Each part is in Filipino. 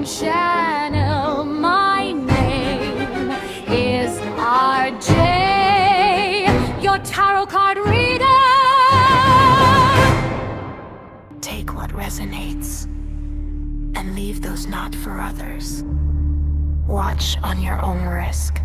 channel. My name is RJ, your tarot card reader. Take what resonates and leave those not for others. Watch on your own risk.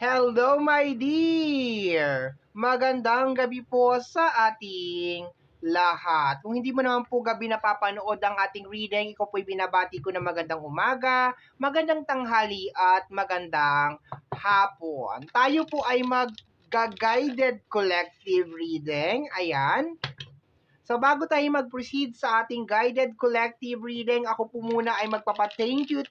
Hello my dear! Magandang gabi po sa ating lahat. Kung hindi mo naman po gabi napapanood ang ating reading, ikaw po'y binabati ko na magandang umaga, magandang tanghali at magandang hapon. Tayo po ay mag-guided collective reading. Ayan. So bago tayo mag-proceed sa ating guided collective reading, ako po muna ay magpapa-thank you.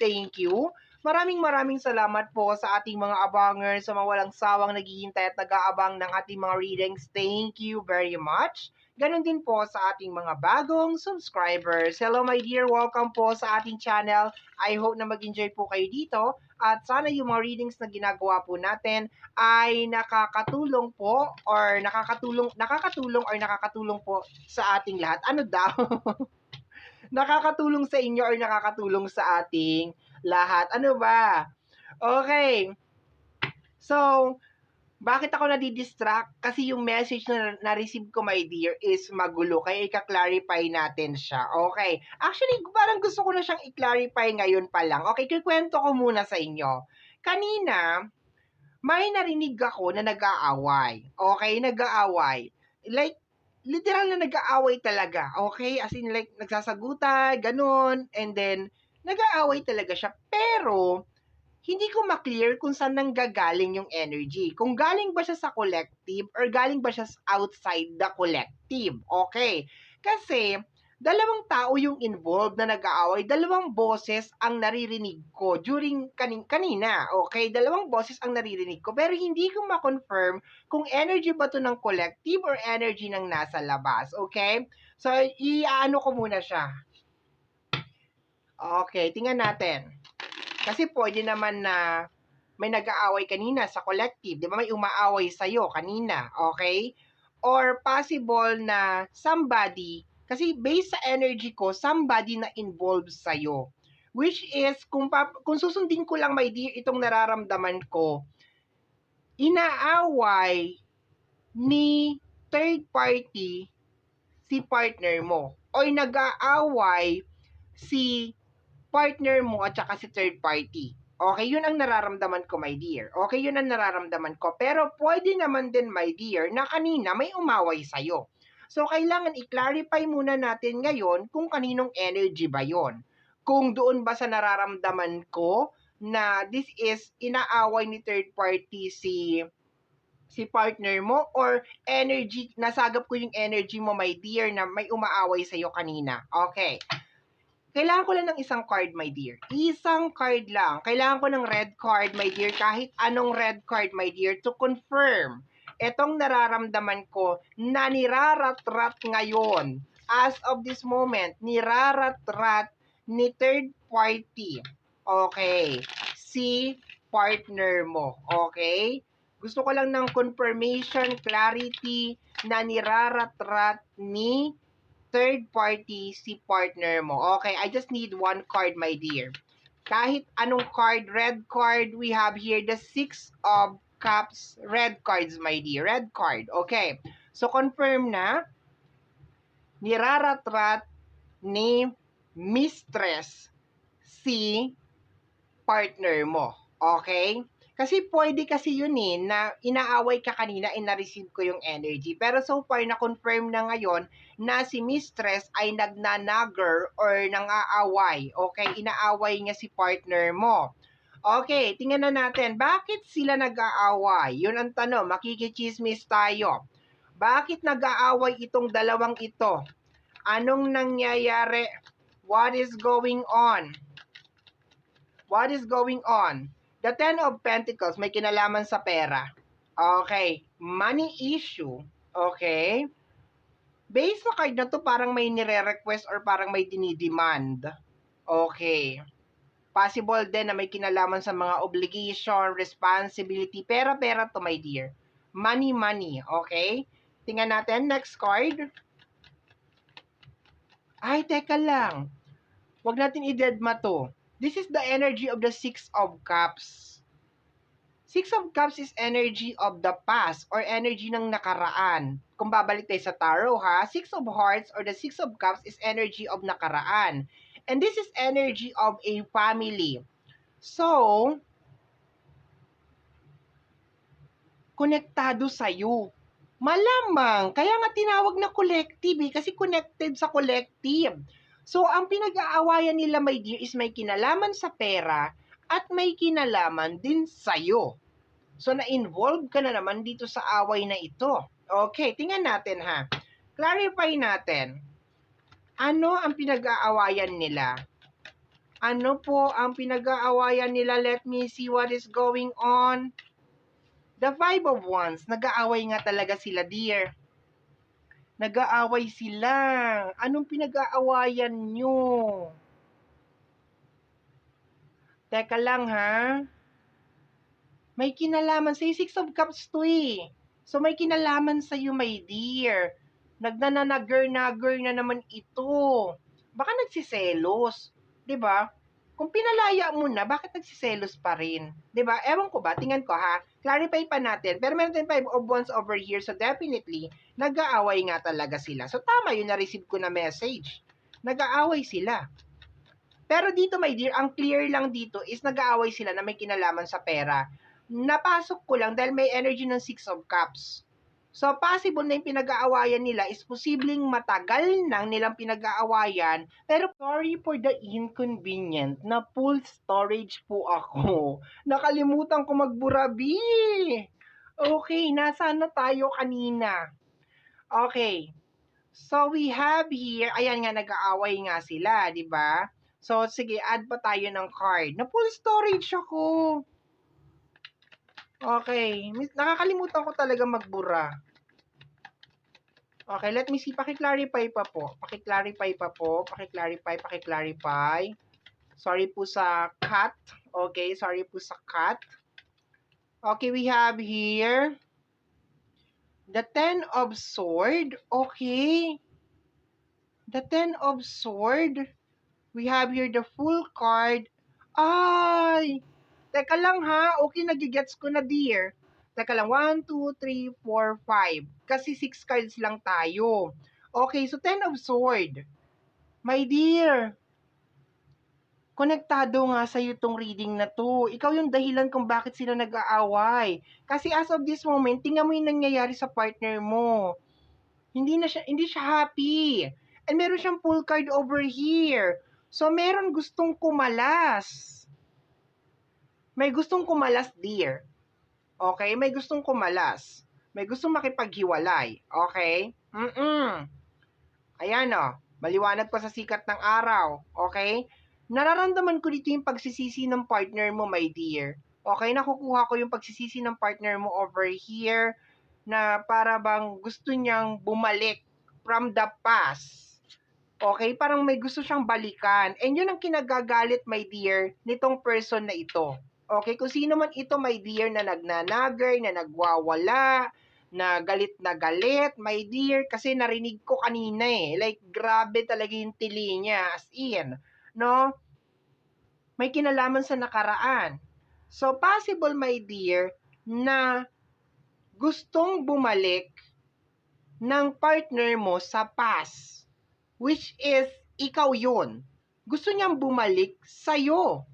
Maraming salamat po sa ating mga abangers, sa mga walang sawang naghihintay at nag-aabang ng ating mga readings. Thank you very much. Ganon din po sa ating mga bagong subscribers. Hello my dear, welcome po sa ating channel. I hope na mag-enjoy po kayo dito at sana yung mga readings na ginagawa po natin ay nakakatulong po or nakakatulong po sa ating lahat. Ano daw? Nakakatulong sa inyo or nakakatulong sa ating lahat. Ano ba? Okay. So, bakit ako nadidistract? Kasi yung message na na-receive ko, my dear, is magulo. Kaya i-clarify natin siya. Okay. Actually, parang gusto ko na siyang i-clarify ngayon pa lang. Okay, kikwento ko muna sa inyo. Kanina, may narinig ako na nag-aaway. Okay, nag-aaway. Like, literal na nag-aaway talaga. Okay, as in like, nagsasagutan, ganun. And then, nag-aaway talaga siya. Pero, hindi ko ma-clear kung saan nanggagaling yung energy. Kung galing ba siya sa collective or galing ba siya outside the collective. Okay. Kasi, dalawang tao yung involved na nag-aaway. Dalawang boses ang naririnig ko during kanina. Okay. Dalawang boses ang naririnig ko. Pero hindi ko ma-confirm kung energy ba to ng collective or energy ng nasa labas. Okay. So, i-ano ko muna siya. Okay. Tingnan natin. Kasi pwede naman na may nag-aaway kanina sa collective. Di ba may umaaway sa'yo kanina, okay? Or possible na somebody, kasi based sa energy ko, somebody na involved sa'yo. Which is, kung susundin ko lang, my dear, itong nararamdaman ko, inaaway ni third party si partner mo. O nag-aaway si partner mo at saka si third party. Okay, yun ang nararamdaman ko, my dear. Okay, yun ang nararamdaman ko. Pero pwede naman din, my dear, na kanina may umaway sa'yo. So, kailangan i-clarify muna natin ngayon kung kaninong energy ba yon. Kung doon ba sa nararamdaman ko na this is inaaway ni third party si partner mo or energy, nasagap ko yung energy mo, my dear, na may umaaway sa'yo kanina. Okay. Kailangan ko lang ng isang card, my dear. Isang card lang. Kailangan ko ng red card, my dear. Kahit anong red card, my dear, to confirm etong nararamdaman ko na nirarat-rat ngayon. As of this moment, nirarat-rat ni third party. Okay. Si partner mo. Okay? Gusto ko lang ng confirmation, clarity na nirarat-rat ni third party si partner mo. Okay, I just need one card, my dear. Kahit anong card, red card, we have here the 6 of cups, red cards, my dear. Red card. Okay. So, confirm na, nirarat-rat ni mistress si partner mo. Okay? Kasi pwede kasi yun na inaaway ka kanina and na-receive ko yung energy. Pero so far, na-confirm na ngayon na si mistress ay nagnanagger or nang-aaway. Okay? Inaaway niya si partner mo. Okay, tingnan na natin. Bakit sila nag-aaway? Yun ang tanong. Makikichismis tayo. Bakit nag-aaway itong dalawang ito? Anong nangyayari? What is going on? What is going on? The Ten of Pentacles, may kinalaman sa pera. Okay. Money issue. Okay. Based sa card na to, parang may nire-request or parang may dinidemand. Okay. Possible din na may kinalaman sa mga obligation, responsibility. Pera-pera to, my dear. Money. Okay. Tingnan natin. Next card. Ay, teka lang. Huwag natin i-deadma to. This is the energy of the Six of Cups. Six of Cups is energy of the past or energy ng nakaraan. Kung babalik tayo sa tarot ha, Six of Hearts or the Six of Cups is energy of nakaraan. And this is energy of a family. So, konektado sa'yo. Malamang, kaya nga tinawag na collective kasi connected sa collective. So, ang pinag-aawayan nila, my dear, is may kinalaman sa pera at may kinalaman din sa'yo. So, na-involve ka na naman dito sa away na ito. Okay, tingnan natin ha. Clarify natin. Ano ang pinag-aawayan nila? Ano po ang pinag-aawayan nila? Let me see what is going on. The Five of Wands. Nag-aaway nga talaga sila, dear. Nag-aaway sila. Anong pinag-aawayan nyo? Teka lang ha. May kinalaman sa'yo. Six of Cups to eh. So may kinalaman sa'yo, my dear. Nagnanagar-nagar na naman ito. Baka nagsiselos. 'Di ba? Kung pinalaya mo na, bakit nagsiselos pa rin? 'Di ba? Ewan ko ba? Tingnan ko ha. Clarify pa natin. Pero meron tayong Five of Wands over here. So definitely, nag-aaway nga talaga sila. So tama yung na-receive ko na message. Nag-aaway sila. Pero dito, my dear, ang clear lang dito is nag-aaway sila na may kinalaman sa pera. Napasok ko lang dahil may energy ng Six of Cups. So, possible na yung pinag-aawayan nila is posibleng matagal nang nilang pinag-aawayan. Pero, sorry for the inconvenient na full storage po ako. Nakalimutan ko magburabi. Okay, nasaan na tayo kanina? Okay. So, we have here, ayan nga, nag-aaway nga sila, di ba? So, sige, add pa tayo ng card. Na full storage ako. Okay. Nakakalimutan ko talaga magbura. Okay, let me see. Paki-clarify pa po. Paki-clarify pa po. Paki-clarify. Sorry po sa cut. Okay, sorry po sa cut. Okay, we have here the Ten of Sword. Okay. The Ten of Sword. We have here the full card. Ay! Teka lang ha. Okay, nagigets ko na, dear. Teka lang. 1, 2, 3, 4, 5. Kasi 6 cards lang tayo. Okay, so 10 of Sword. My dear, konektado nga sa'yo tong reading na to. Ikaw yung dahilan kung bakit sila nag-aaway. Kasi as of this moment, tingnan mo yung nangyayari sa partner mo. Hindi siya happy. And meron siyang full card over here. So, meron gustong kumalas. May gustong kumalas, dear. Okay? May gustong kumalas. May gustong makipaghiwalay. Okay? Ayan o. Maliwanag pa sa sikat ng araw. Okay? Nararamdaman ko dito yung pagsisisi ng partner mo, my dear. Okay? Nakukuha ko yung pagsisisi ng partner mo over here na para bang gusto niyang bumalik from the past. Okay? Parang may gusto siyang balikan. And yun ang kinagagalit, my dear, nitong person na ito. Okay, kung sino man ito, my dear, na nagnanagar, na nagwawala, na galit, my dear, kasi narinig ko kanina eh. Like, grabe talaga yung tili niya, as in. No? May kinalaman sa nakaraan. So, possible, my dear, na gustong bumalik ng partner mo sa past. Which is, ikaw yun. Gusto niyang bumalik sa'yo.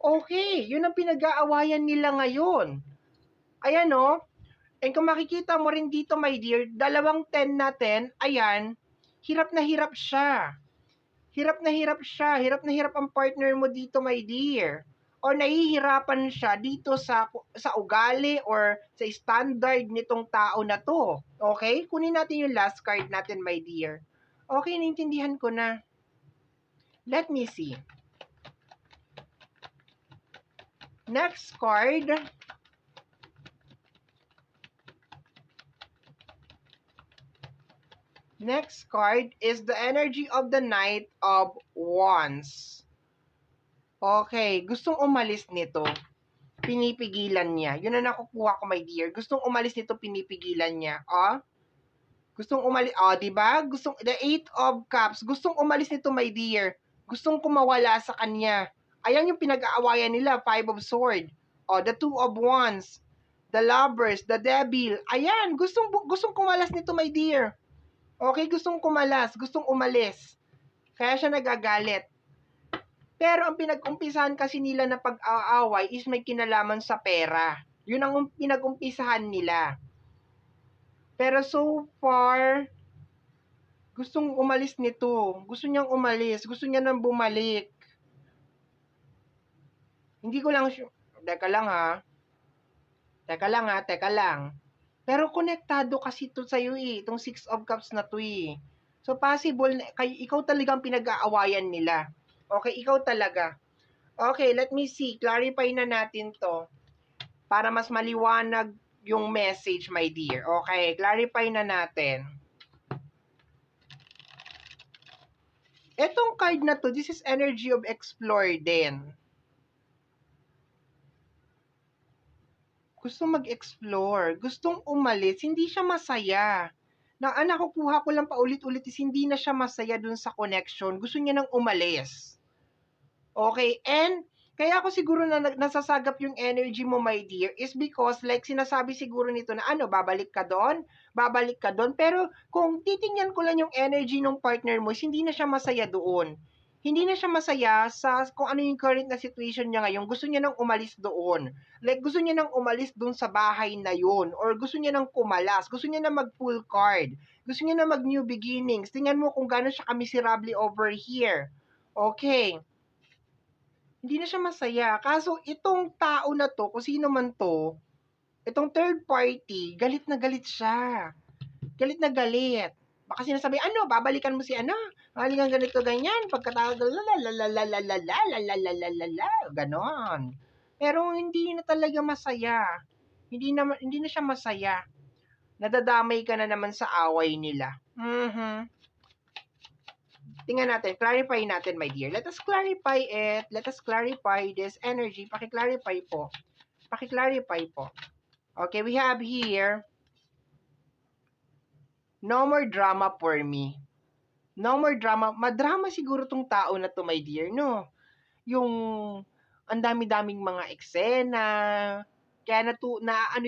Okay, yun ang pinag-aawayan nila ngayon. Ayan o. And kung makikita mo rin dito, my dear, dalawang 10 natin, ayan, hirap na hirap siya. Hirap na hirap ang partner mo dito, my dear. Or nahihirapan siya dito sa ugali or sa standard nitong tao na to. Okay? Kunin natin yung last card natin, my dear. Okay, naintindihan ko na. Let me see. Next card. Next card is the energy of the Knight of Wands. Okay, gustong umalis nito. Pinipigilan niya. Yun ang nakukuha ko, my dear. Gustong umalis nito, pinipigilan niya. Oh? Gustong umalis, oh, di ba? Gustong, the Eight of Cups, gustong umalis nito, my dear. Gustong kumawala sa kanya. Ayan yung pinag-aawayan nila, Five of Sword. Oh, the Two of Wands, the Lovers, the Devil. Ayan, gustong kumalas nito, my dear. Okay, gustong kumalas, gustong umalis. Kaya siya nagagalit. Pero ang pinag-umpisahan kasi nila na pag-aaway is may kinalaman sa pera. Yun ang pinag-umpisahan nila. Pero so far, gustong umalis nito. Gusto niyang umalis. Gusto niya nang bumalik. Hindi ko lang Teka lang ha. Teka lang. Pero konektado kasi to sa'yo eh. Itong Six of Cups na to eh. So possible, ikaw talagang pinag-aawayan nila. Okay, ikaw talaga. Okay, let me see. Clarify na natin to. Para mas maliwanag yung message, my dear. Okay, clarify na natin. Etong card na to, this is energy of explore din. Gustong mag-explore, gustong umalis, hindi siya masaya. Nakukuha ko lang paulit-ulit is hindi na siya masaya dun sa connection. Gusto niya nang umalis. Okay, and kaya ako siguro na nasasagap yung energy mo, my dear, is because like sinasabi siguro nito na babalik ka doon, pero kung titingnan ko lang yung energy ng partner mo, hindi na siya masaya doon. Hindi na siya masaya sa kung ano yung current na situation niya ngayon. Gusto niya nang umalis doon. Like, gusto niya nang umalis doon sa bahay na yun. Or gusto niya nang kumalas. Gusto niya nang mag-full card. Gusto niya nang mag-new beginnings. Tingnan mo kung gano'n siya kamiserable over here. Okay. Hindi na siya masaya. Kaso itong tao na to, kung sino man to, itong third party, galit na galit siya. Galit na galit. Baka sinasabi, babalikan mo si babalikan ganito, ganyan, pagkatawag, ganon. Pero hindi na talaga masaya. Hindi na siya masaya. Nadadamay ka na naman sa away nila. Tingnan natin, clarify natin, my dear. Let us clarify it. Let us clarify this energy. Paki-clarify po. Paki-clarify po. Okay, we have here, no more drama for me. No more drama. Madrama siguro tong tao na to, my dear, no? Yung ang dami-daming mga eksena. Kaya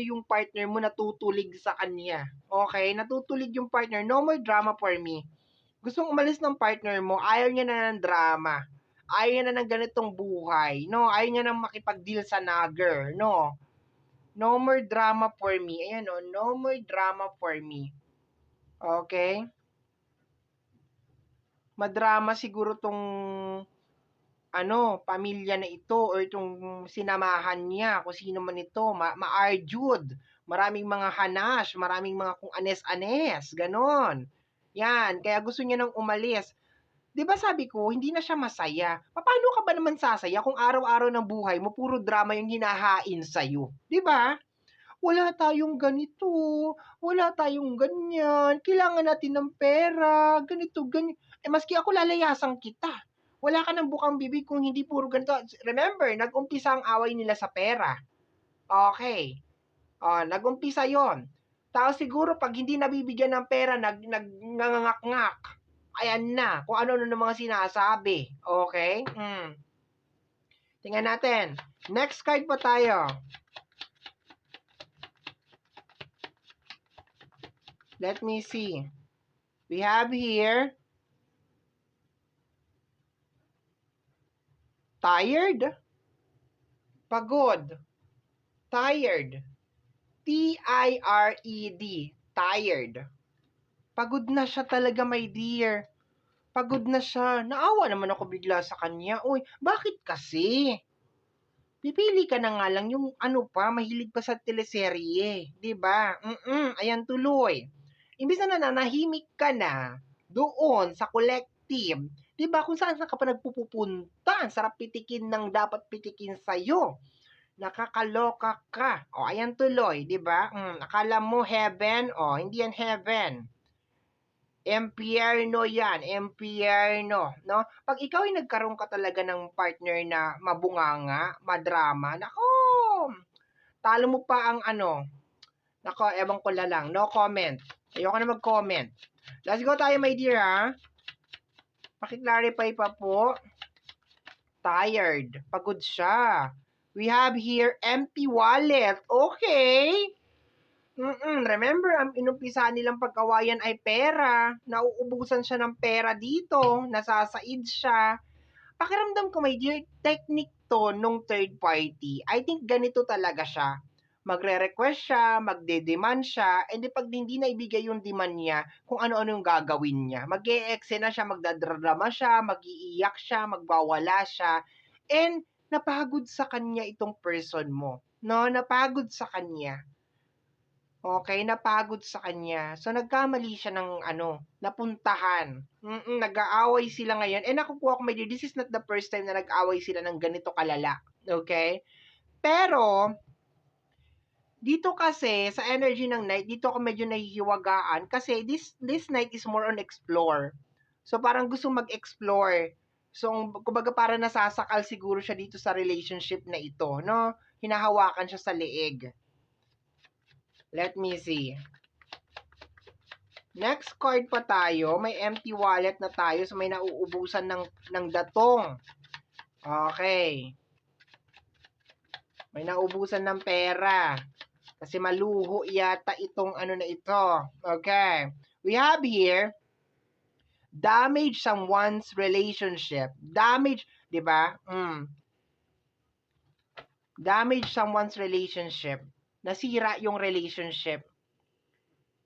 yung partner mo natutulig sa kanya. Okay? Natutulig yung partner. No more drama for me. Gustong umalis ng partner mo, ayaw niya na ng drama. Ayaw niya na ng ganitong buhay. No, ayaw niya na makipag-deal sa nagger. No. No more drama for me. Ayan o, no more drama for me. Okay? Madrama siguro tong pamilya na ito or itong sinamahan niya, kung sino man ito, ma-argued. Maraming mga hanash, maraming mga kung anes-anes, ganon. Yan, kaya gusto niya nang umalis. 'Di ba sabi ko, hindi na siya masaya. Paano ka ba naman sasaya kung araw-araw ng buhay mo puro drama yung hinahain sa'yo? 'Di ba? Wala tayong ganito, wala tayong ganyan, kailangan natin ng pera, ganito, ganyan. Maski ako lalayasan kita. Wala ka ng bukang bibig kung hindi puro ganito. Remember, nag-umpisa ang away nila sa pera. Okay. Nag-umpisa yon. Tapos siguro pag hindi nabibigyan ng pera, nagngangak-ngak. Ayan na, kung ano ng mga sinasabi. Okay? Tingnan natin. Next card pa tayo. Let me see. We have here, tired, pagod, tired, T-I-R-E-D, tired. Pagod na siya talaga, my dear. Pagod na siya. Naawa naman ako bigla sa kanya. Uy, bakit kasi? Pipili ka na nga lang yung mahilig pa sa teleserye. 'Di ba? Ayan tuloy. Imbis na nanahimik ka na doon sa collective, 'di ba? Kung saan ka pa nagpupunta, ang sarap pitikin ng dapat pitikin sa'yo. Nakakaloka ka. Ayan tuloy, 'di ba? Akala mo heaven, hindi yan heaven. Impyerno yan, impyerno, no? Pag ikaw ay nagkaroon ka talaga ng partner na mabunganga, madrama, nako, talo mo pa ang nako, ewan ko lang, no comment. Ayoko na mag-comment. Let's go tayo, my dear, ha? Paki-clarify pa po. Tired. Pagod siya. We have here empty wallet. Okay. Remember, ang inumpisa nilang pagkawayan ay pera. Nauubusan siya ng pera dito. Nasasaid siya. Pakiramdam ko, my dear, technique to nung third party. I think ganito talaga siya. Magre-request siya, magde-demand siya, and pag hindi na ibigay yung demand niya, kung ano-ano yung gagawin niya. Mag-e-eksena siya, magdadrama siya, mag-iiyak siya, magbawala siya, and napagod sa kanya itong person mo. No, napagod sa kanya. Okay, napagod sa kanya. So, nagkamali siya ng napuntahan. Nag-aaway sila ngayon. Nakukuha ko, my dear, this is not the first time na nag-aaway sila ng ganito kalala. Okay? Pero, dito kasi, sa energy ng night, dito ako medyo nahihiwagaan kasi this night is more on explore. So, parang gusto mag-explore. So, kumbaga parang nasasakal siguro siya dito sa relationship na ito, no? Hinahawakan siya sa leeg. Let me see. Next card pa tayo. May empty wallet na tayo. So, may nauubusan ng datong. Okay. May nauubusan ng pera. Kasi maluho yata itong na ito. Okay. We have here, damage someone's relationship. Damage, di ba? Damage someone's relationship. Nasira yung relationship.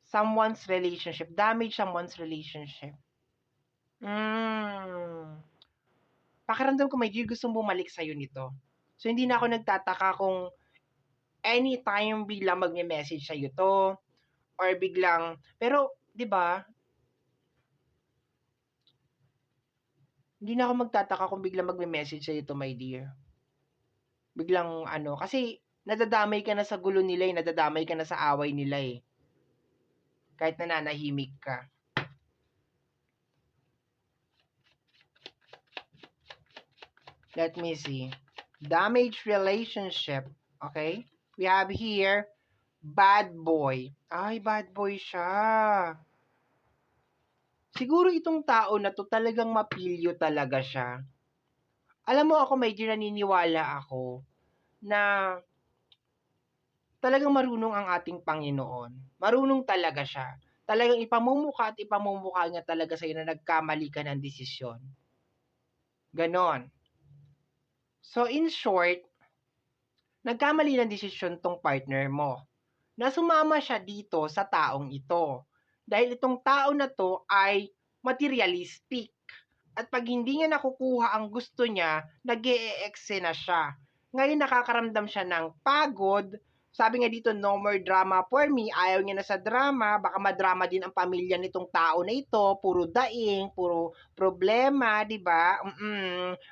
Someone's relationship. Damage someone's relationship. Pakiramdam ko, my dear, gustong bumalik sa'yo nito. So, hindi na ako nagtataka kung anytime biglang mag-message sa'yo to, or biglang, pero, di ba, hindi na ako magtataka kung biglang mag-message sa'yo to, my dear. Biglang, kasi, nadadamay ka na sa gulo nila, nadadamay ka na sa away nila, kahit nananahimik ka. Let me see. Damaged relationship. Okay? We have here, bad boy. Ay, bad boy siya. Siguro itong tao na to talagang mapilyo talaga siya. Alam mo ako, may naniniwala ako na talagang marunong ang ating Panginoon. Marunong talaga siya. Talagang ipamumukha at ipamumukha niya talaga sa'yo na nagkamali ka ng desisyon. Ganon. So, in short, nagkamali ng desisyon tong partner mo na sumama siya dito sa taong ito. Dahil itong tao na to ay materialistic. At pag hindi niya nakukuha ang gusto niya, nag-e-eksena siya. Ngayon nakakaramdam siya ng pagod. Sabi nga dito, no more drama for me. Ayaw niya na sa drama. Baka madrama din ang pamilya nitong tao na ito. Puro daing, puro problema, di ba?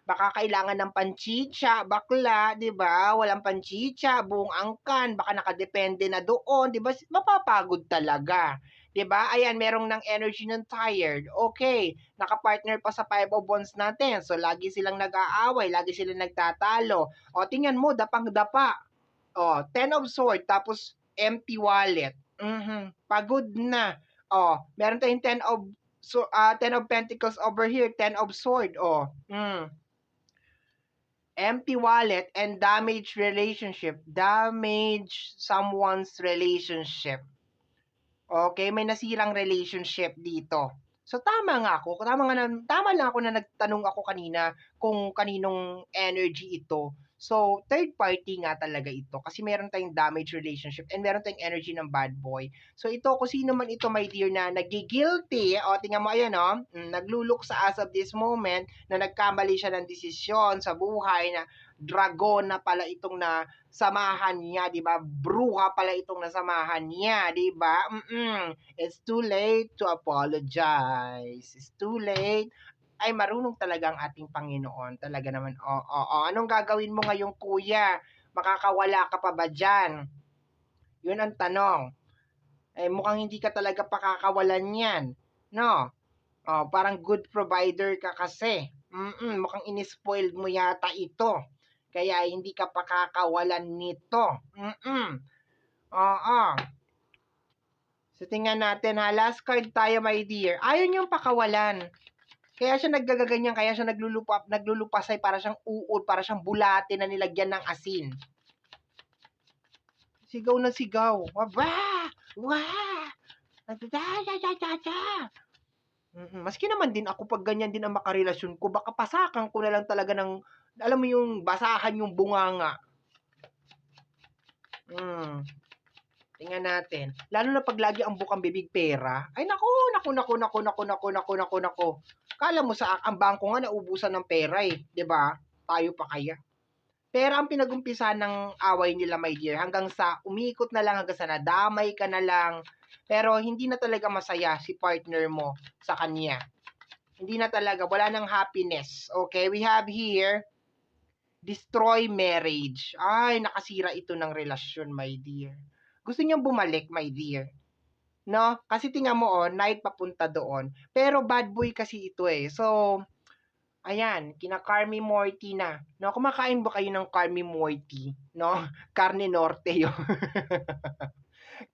Baka kailangan ng panchicha, bakla, di ba? Walang panchicha, buong angkan. Baka nakadepende na doon, di ba? Mapapagod talaga. 'Di ba? Ayan, merong ng energy ng tired. Okay, naka-partner pa sa 5 of wands natin. So lagi silang nag-aaway, lagi silang nagtatalo. O tingnan mo, dapang-dapa. O, 10 of sword tapos empty wallet. Pagod na. O, meron tayong 10 of pentacles over here, 10 of sword. O, empty wallet and damaged relationship. Damage someone's relationship. Okay, may nasirang relationship dito. So tama lang ako na nagtanong ako kanina kung kaninong energy ito. So third party nga talaga ito kasi meron tayong damaged relationship and meron tayong energy ng bad boy. So ito, kung sino man ito, my dear, na nagigilty, tingnan mo ayan, nagluluksa as of this moment na nagkamali siya ng desisyon sa buhay, na dragon na pala itong na samahan niya, 'di ba? Bruha pala itong nasamahan niya, 'di ba? It's too late to apologize. It's too late. Ay, marunong talaga ang ating Panginoon. Talaga naman. Anong gagawin mo ngayong kuya? Makakawala ka pa ba dyan? Yun ang tanong. Mukhang hindi ka talaga pakakawalan yan. No? Parang good provider ka kasi. Mukhang inispoiled mo yata ito. Kaya hindi ka pakakawalan nito. Oo. So, tingnan natin ha. Last card tayo, my dear. Ayaw niyang pakawalan. Kaya siya nagagaganyan, kaya siya naglulupasay para siyang uod, para siyang bulate na nilagyan ng asin. Sigaw na sigaw. Wah! Wah! Maski naman din ako pag ganyan din ang makarelasyon ko, baka pasakan ko na lang talaga ng, alam mo yung basahan yung bunganga. Tingnan natin. Lalo na pag lagi ang bukang bibig pera. Ay naku. Kala mo sa ang bangko nga naubusan ng pera eh, 'di ba? Tayo pa kaya. Pera ang pinagumpisahan ng away nila, my dear, hanggang sa umikot na lang, hanggang sa nadamay ka na lang. Pero hindi na talaga masaya si partner mo sa kanya. Hindi na talaga, wala nang happiness. Okay, we have here destroy marriage. Ay, nakasira ito ng relasyon, my dear. Gusto niyang bumalik, my dear. No? Kasi tingnan mo, night papunta doon. Pero bad boy kasi ito eh. So, ayan, kina-Carmi Morty na. No, kumakain ba kayo ng Carmi Morty? No? Carne Norte yun.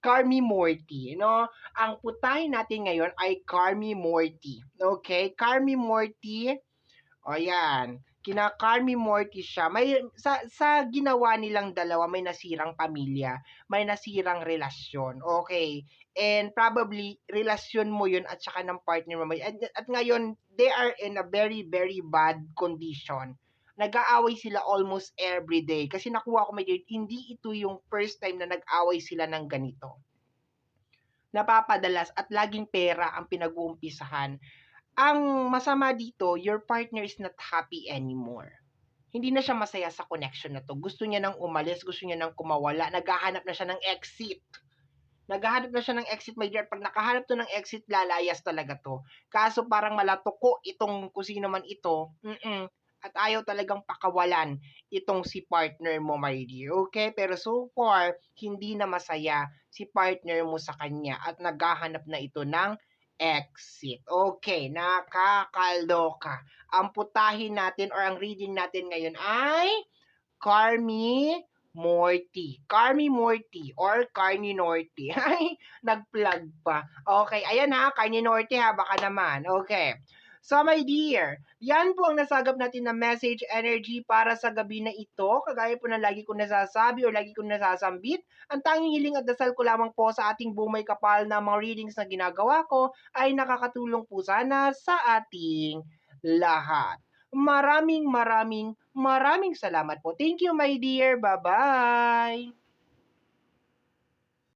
Carmi Morty, no? Ang putahin natin ngayon ay Carmi Morty. Okay? Carmi Morty, o yan, kina-Carmi Morty siya. May, sa ginawa nilang dalawa, may nasirang pamilya, may nasirang relasyon. Okay? And probably, relasyon mo yun at saka ng partner mo. At ngayon, they are in a very, very bad condition. Nag-aaway sila almost every day. Kasi nakuha ko hindi ito yung first time na nag-away sila ng ganito. Napapadalas at laging pera ang pinag-uumpisahan. Ang masama dito, your partner is not happy anymore. Hindi na siya masaya sa connection na to. Gusto niya nang umalis, gusto niya nang kumawala, naghahanap na siya ng exit. Naghahanap na siya ng exit, my dear. Pag nakahanap to ng exit, lalayas talaga to. Kaso parang malatuko itong kung sino man ito. At ayaw talagang pakawalan itong si partner mo, my dear. Okay? Pero so far, hindi na masaya si partner mo sa kanya at naghahanap na ito ng exit. Okay, nakakaloka. Ang putahin natin or ang reading natin ngayon ay Carmi Morty. Carmi Morty or Carni Norte. Ay, nag-plug pa. Okay, ayan ha, Carni Norte ha, baka naman. Okay. So my dear, yan po ang nasagap natin na message energy para sa gabi na ito. Kagaya po na lagi kong nasasabi o lagi kong nasasambit, ang tanging hiling at dasal ko lamang po sa ating bumay kapal na mga readings na ginagawa ko ay nakakatulong po sana sa ating lahat. Maraming salamat po. Thank you, my dear. Bye-bye.